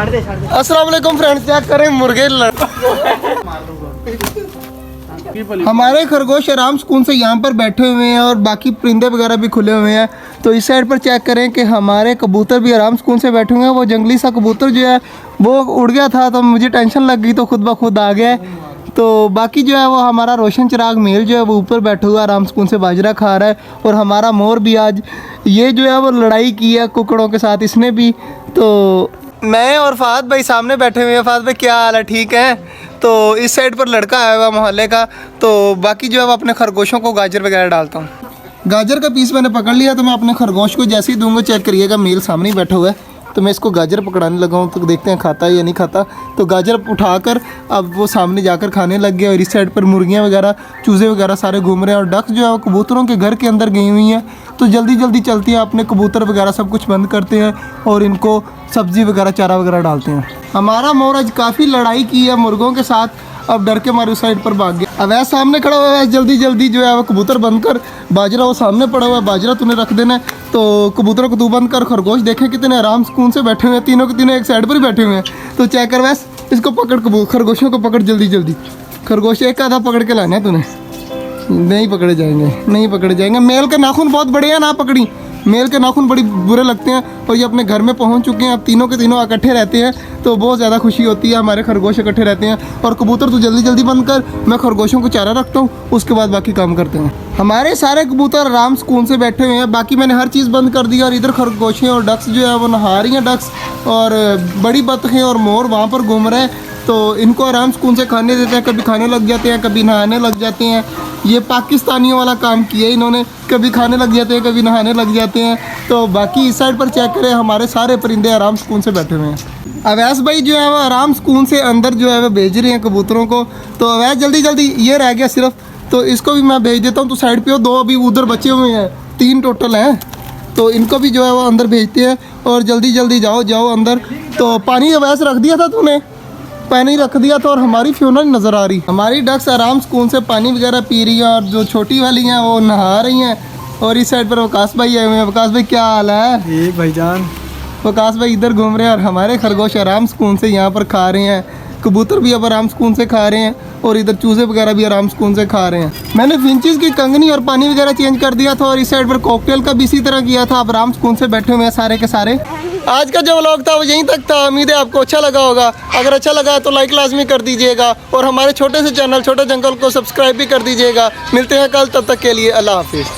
अस्सलाम वालेकुम friends, check करें मुर्गे हमारे खरगोश आराम सुकून से यहाँ पर बैठे हुए हैं और बाकी परिंदे वगैरह भी खुले हुए हैं। तो इस साइड पर चेक करें कि हमारे कबूतर भी आराम सुकून से बैठे हुए हैं। वो जंगली सा कबूतर जो है वो उड़ गया था तो मुझे टेंशन लग गई तो खुद ब खुद आ गया। तो बाकी जो है वो हमारा रोशन चिराग मेल जो है वो ऊपर बैठा हुआ आराम सुकून से बाजरा खा रहा है। और हमारा मोर भी आज ये जो है वो लड़ाई की है कुकड़ों के साथ इसने भी। तो मैं और फहद भाई सामने बैठे हुए हैं। फहद भाई क्या हाल है, ठीक है? तो इस साइड पर लड़का आया हुआ मोहल्ले का। तो बाकी जो है वो अपने खरगोशों को गाजर वगैरह डालता हूँ। गाजर का पीस मैंने पकड़ लिया तो मैं अपने खरगोश को जैसे ही दूंगा, चेक करिएगा मेल सामने ही बैठा हुआ है। तो मैं इसको गाजर पकड़ाने लगा हूँ, तो देखते हैं खाता है या नहीं खाता। तो गाजर उठाकर अब वो सामने जाकर खाने लग गया। और इस साइड पर मुर्गियाँ वगैरह चूज़े वगैरह सारे घूम रहे हैं। और डक जो है वो कबूतरों के घर के अंदर गई हुई हैं। तो जल्दी जल्दी चलती हैं, अपने कबूतर वगैरह सब कुछ बंद करते हैं और इनको सब्ज़ी वगैरह चारा वगैरह डालते हैं। हमारा मोर आज काफ़ी लड़ाई की है मुर्गों के साथ, अब डर के मारे उस साइड पर भाग गया। अब वैसे सामने खड़ा हुआ है, जल्दी जल्दी जो है वो कबूतर बंद कर। बाजरा वो सामने पड़ा हुआ है, बाजरा तूने रख देना है। तो कबूतरों को तू बंद कर। खरगोश देखें कितने आराम सुकून से बैठे हुए हैं, तीनों के तीनों एक साइड पर ही बैठे हुए हैं। तो चेक कर वैसे इसको पकड़, खरगोशों को पकड़ जल्दी जल्दी। खरगोश एक आधा पकड़ के लाना है तूने। नहीं पकड़े जाएंगे, नहीं पकड़े जाएंगे। मेल के नाखून बहुत बड़े हैं, ना पकड़ी। मेल के नाखून बड़ी बुरे लगते हैं। और ये अपने घर में पहुंच चुके हैं। अब तीनों के तीनों इकट्ठे रहते हैं तो बहुत ज़्यादा खुशी होती है। हमारे खरगोश इकट्ठे रहते हैं। और कबूतर तो जल्दी जल्दी बंद कर, मैं खरगोशों को चारा रखता हूँ, उसके बाद बाकी काम करते हैं। हमारे सारे कबूतर आराम सुकून से बैठे हुए हैं। बाकी मैंने हर चीज़ बंद कर दी। और इधर खरगोशें और डक्स जो है वो नहा रही हैं। डक्स और बड़ी बतखें और मोर वहाँ पर घूम रहे हैं। तो इनको आराम सुकून से खाने देते हैं। कभी खाने लग जाते हैं, कभी नहाने लग जाते हैं। ये पाकिस्तानियों वाला काम किया इन्होंने, कभी खाने लग जाते हैं, कभी नहाने लग जाते हैं। तो बाकी इस साइड पर चेक करें, हमारे सारे परिंदे आराम सुकून से बैठे हुए हैं। अवैस भाई जो है वो आराम सुकून से अंदर जो है वो भेज रहे हैं कबूतरों को। तो अवैस जल्दी जल्दी, ये रह गया सिर्फ, तो इसको भी मैं भेज देता हूँ। तो साइड पे हो, दो अभी उधर बचे हुए हैं, 3 टोटल हैं। तो इनको भी जो है वो अंदर भेजते हैं। और जल्दी जल्दी जाओ जाओ अंदर। तो पानी अवैस रख दिया था तूने, पानी रख दिया था। और हमारी फ्यूना नहीं नज़र आ रही। हमारी डक्स आराम सुकून से पानी वगैरह पी रही हैं। और जो छोटी वाली हैं वो नहा रही हैं। और इस साइड पर वकास भाई आए हुए हैं। वकास भाई क्या हाल है? ठीक भाईजान। वकास भाई इधर घूम रहे हैं। और हमारे खरगोश आराम सुकून से यहाँ पर खा रहे हैं। कबूतर भी अब आराम सुकून से खा रहे हैं। और इधर चूज़े वगैरह भी आराम सुकून से खा रहे हैं। मैंने फिंचेस की कंगनी और पानी वगैरह चेंज कर दिया था। और इस साइड पर कॉकटेल का भी इसी तरह किया था। अब आराम सुकून से बैठे हुए हैं सारे के सारे। आज का जो व्लॉग था वो यहीं तक था। उम्मीद है आपको अच्छा लगा होगा। अगर अच्छा लगा है तो लाइक लाजमी कर दीजिएगा। और हमारे छोटे से चैनल छोटे जंगल को सब्सक्राइब भी कर दीजिएगा। मिलते हैं कल, तब तक के लिए अल्लाह हाफिज़।